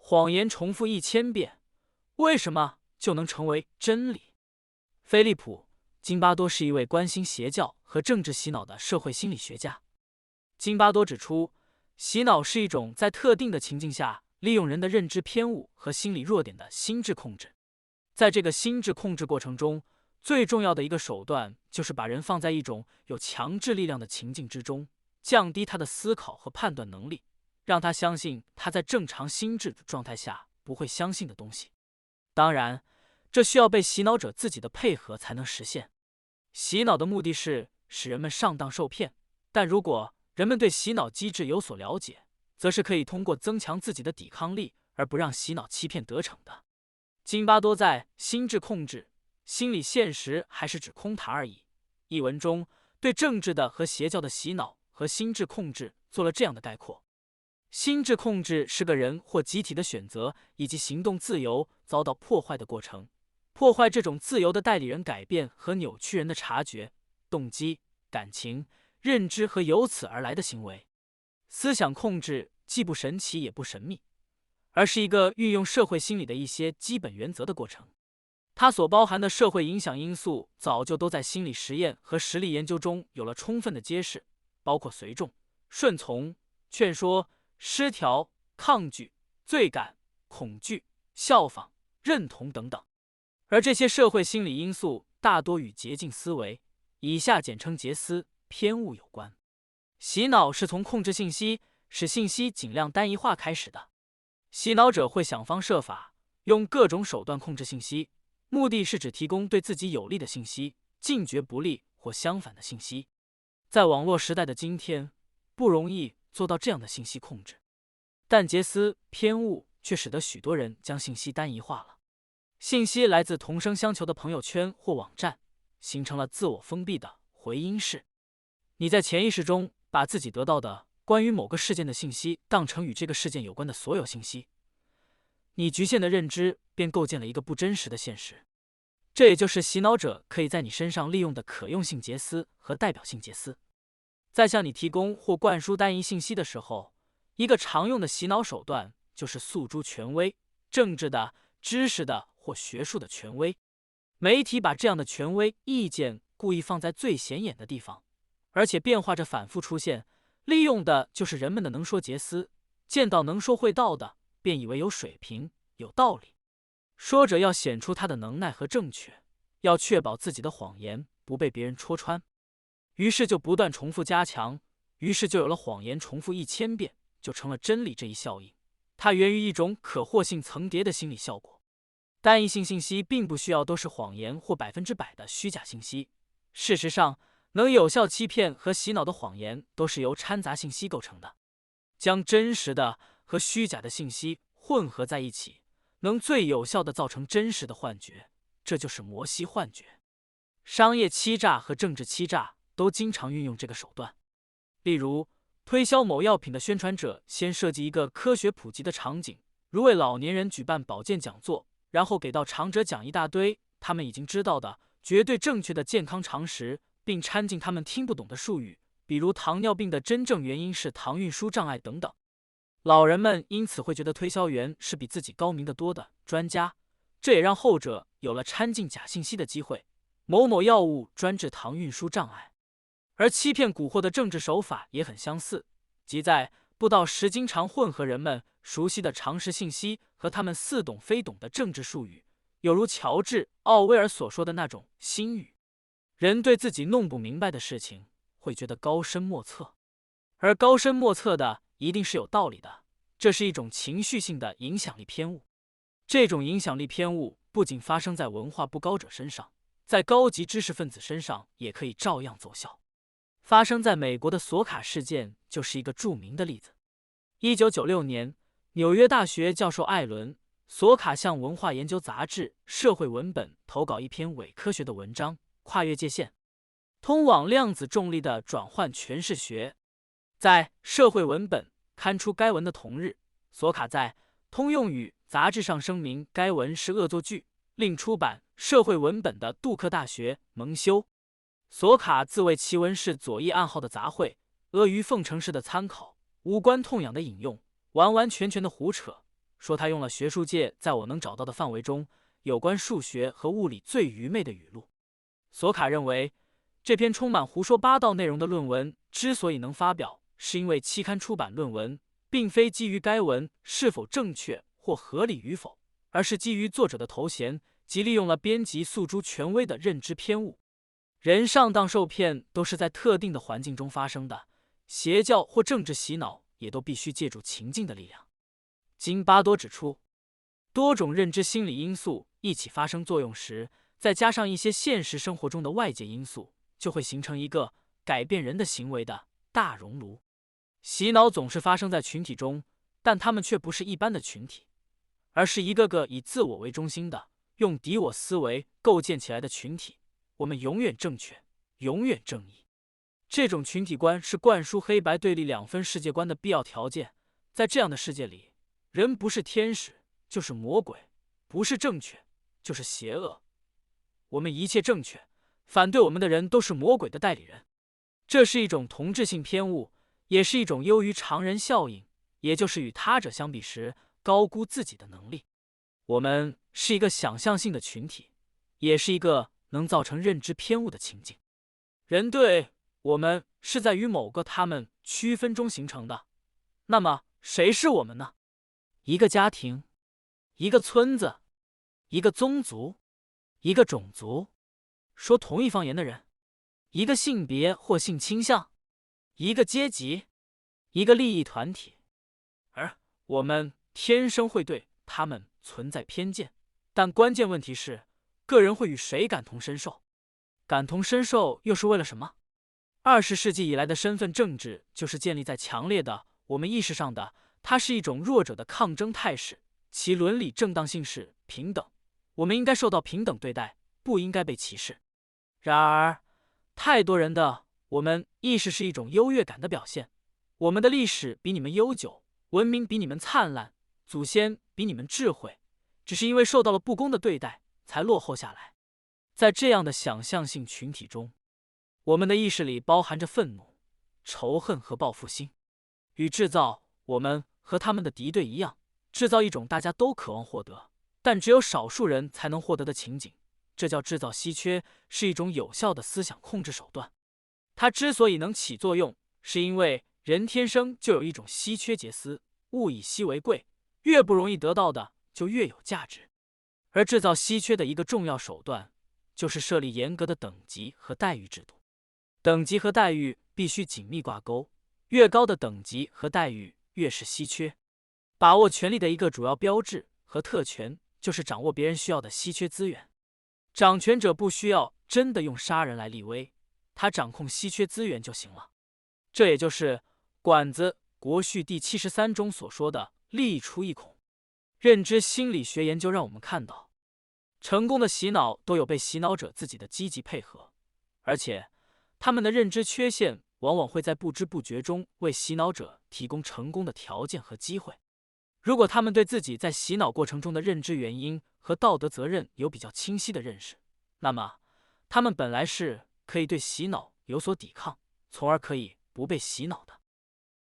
谎言重复1000遍，为什么就能成为真理？菲利普·津巴多是一位关心邪教和政治洗脑的社会心理学家。津巴多指出，洗脑是一种在特定的情境下利用人的认知偏误和心理弱点的心智控制。在这个心智控制过程中，最重要的一个手段就是把人放在一种有强制力量的情境之中，降低他的思考和判断能力，让他相信他在正常心智状态下不会相信的东西。当然，这需要被洗脑者自己的配合才能实现。洗脑的目的是使人们上当受骗，但如果人们对洗脑机制有所了解，则是可以通过增强自己的抵抗力，而不让洗脑欺骗得逞的。津巴多在《心智控制：心理现实还是指空谈而已》一文中，对政治的和邪教的洗脑和心智控制做了这样的概括：心智控制是个人或集体的选择以及行动自由遭到破坏的过程。破坏这种自由的代理人改变和扭曲人的察觉、动机、感情、认知和由此而来的行为。思想控制既不神奇也不神秘，而是一个运用社会心理的一些基本原则的过程。它所包含的社会影响因素早就都在心理实验和实例研究中有了充分的揭示，包括随众、顺从、劝说、失调、抗拒、罪感、恐惧、效仿、认同等等。而这些社会心理因素大多与捷径思维（以下简称捷思）偏误有关。洗脑是从控制信息，使信息尽量单一化开始的。洗脑者会想方设法用各种手段控制信息，目的是只提供对自己有利的信息，禁绝不利或相反的信息。在网络时代的今天，不容易做到这样的信息控制，但捷思偏误却使得许多人将信息单一化了。信息来自同声相求的朋友圈或网站，形成了自我封闭的回音室。你在潜意识中把自己得到的关于某个事件的信息当成与这个事件有关的所有信息，你局限的认知便构建了一个不真实的现实。这也就是洗脑者可以在你身上利用的可用性捷思和代表性捷思。在向你提供或灌输单一信息的时候，一个常用的洗脑手段就是诉诸权威，政治的、知识的或学术的权威。媒体把这样的权威意见故意放在最显眼的地方，而且变化着反复出现，利用的就是人们的能说捷思。见到能说会道的，便以为有水平、有道理。说者要显出他的能耐和正确，要确保自己的谎言不被别人戳穿，于是就不断重复加强，于是就有了谎言重复1000遍就成了真理这一效应。它源于一种可获性层叠的心理效果。单一性信息并不需要都是谎言或100%的虚假信息。事实上，能有效欺骗和洗脑的谎言都是由掺杂信息构成的。将真实的和虚假的信息混合在一起，能最有效地造成真实的幻觉，这就是摩西幻觉。商业欺诈和政治欺诈都经常运用这个手段。例如，推销某药品的宣传者先设计一个科学普及的场景，如为老年人举办保健讲座，然后给到场者讲一大堆他们已经知道的绝对正确的健康常识，并掺进他们听不懂的术语，比如糖尿病的真正原因是糖运输障碍等等。老人们因此会觉得推销员是比自己高明得多的专家，这也让后者有了掺进假信息的机会。某某药物专治糖运输障碍。而欺骗蛊惑的政治手法也很相似，即在不到时经常混合人们熟悉的常识信息和他们似懂非懂的政治术语，有如乔治·奥威尔所说的那种心语。人对自己弄不明白的事情会觉得高深莫测，而高深莫测的一定是有道理的，这是一种情绪性的影响力偏误。这种影响力偏误不仅发生在文化不高者身上，在高级知识分子身上也可以照样奏效。发生在美国的索卡事件就是一个著名的例子。1996年，纽约大学教授艾伦·索卡向文化研究杂志《社会文本》投稿一篇伪科学的文章《跨越界限：通往量子重力的转换诠释学》。在《社会文本》刊出该文的同日，索卡在《通用语》杂志上声明该文是恶作剧，另出版《社会文本》的杜克大学蒙羞。索卡自谓其文是左翼暗号的杂烩，阿谀奉承式的参考，无关痛痒的引用，完完全全的胡扯，说他用了学术界在我能找到的范围中有关数学和物理最愚昧的语录。索卡认为，这篇充满胡说八道内容的论文之所以能发表，是因为期刊出版论文并非基于该文是否正确或合理与否，而是基于作者的头衔，即利用了编辑诉诸权威的认知偏误。人上当受骗都是在特定的环境中发生的，邪教或政治洗脑也都必须借助情境的力量。津巴多指出，多种认知心理因素一起发生作用时，再加上一些现实生活中的外界因素，就会形成一个改变人的行为的大熔炉。洗脑总是发生在群体中，但他们却不是一般的群体，而是一个个以自我为中心的、用敌我思维构建起来的群体。我们永远正确，永远正义。这种群体观是灌输黑白对立两分世界观的必要条件。在这样的世界里，人不是天使就是魔鬼，不是正确就是邪恶。我们一切正确，反对我们的人都是魔鬼的代理人。这是一种同质性偏误，也是一种优于常人效应，也就是与他者相比时高估自己的能力。我们是一个想象性的群体，也是一个能造成认知偏误的情境。人对我们是在与某个他们区分中形成的。那么谁是我们呢？一个家庭，一个村子，一个宗族，一个种族，说同一方言的人，一个性别或性倾向，一个阶级，一个利益团体。而我们天生会对他们存在偏见，但关键问题是，个人会与谁感同身受？感同身受又是为了什么？20世纪以来的身份政治就是建立在强烈的我们意识上的，它是一种弱者的抗争态势，其伦理正当性是平等，我们应该受到平等对待，不应该被歧视。然而，太多人的我们意识是一种优越感的表现，我们的历史比你们悠久，文明比你们灿烂，祖先比你们智慧，只是因为受到了不公的对待，才落后下来。在这样的想象性群体中，我们的意识里包含着愤怒、仇恨和报复心，与制造我们和他们的敌对一样，制造一种大家都渴望获得，但只有少数人才能获得的情景。这叫制造稀缺，是一种有效的思想控制手段。它之所以能起作用，是因为人天生就有一种稀缺结思，物以稀为贵，越不容易得到的就越有价值。而制造稀缺的一个重要手段，就是设立严格的等级和待遇制度。等级和待遇必须紧密挂钩，越高的等级和待遇越是稀缺。把握权力的一个主要标志和特权，就是掌握别人需要的稀缺资源。掌权者不需要真的用杀人来立威，他掌控稀缺资源就行了。这也就是管子国序第73中所说的利益出一孔。认知心理学研究让我们看到，成功的洗脑都有被洗脑者自己的积极配合，而且他们的认知缺陷往往会在不知不觉中为洗脑者提供成功的条件和机会。如果他们对自己在洗脑过程中的认知原因和道德责任有比较清晰的认识，那么他们本来是可以对洗脑有所抵抗，从而可以不被洗脑的。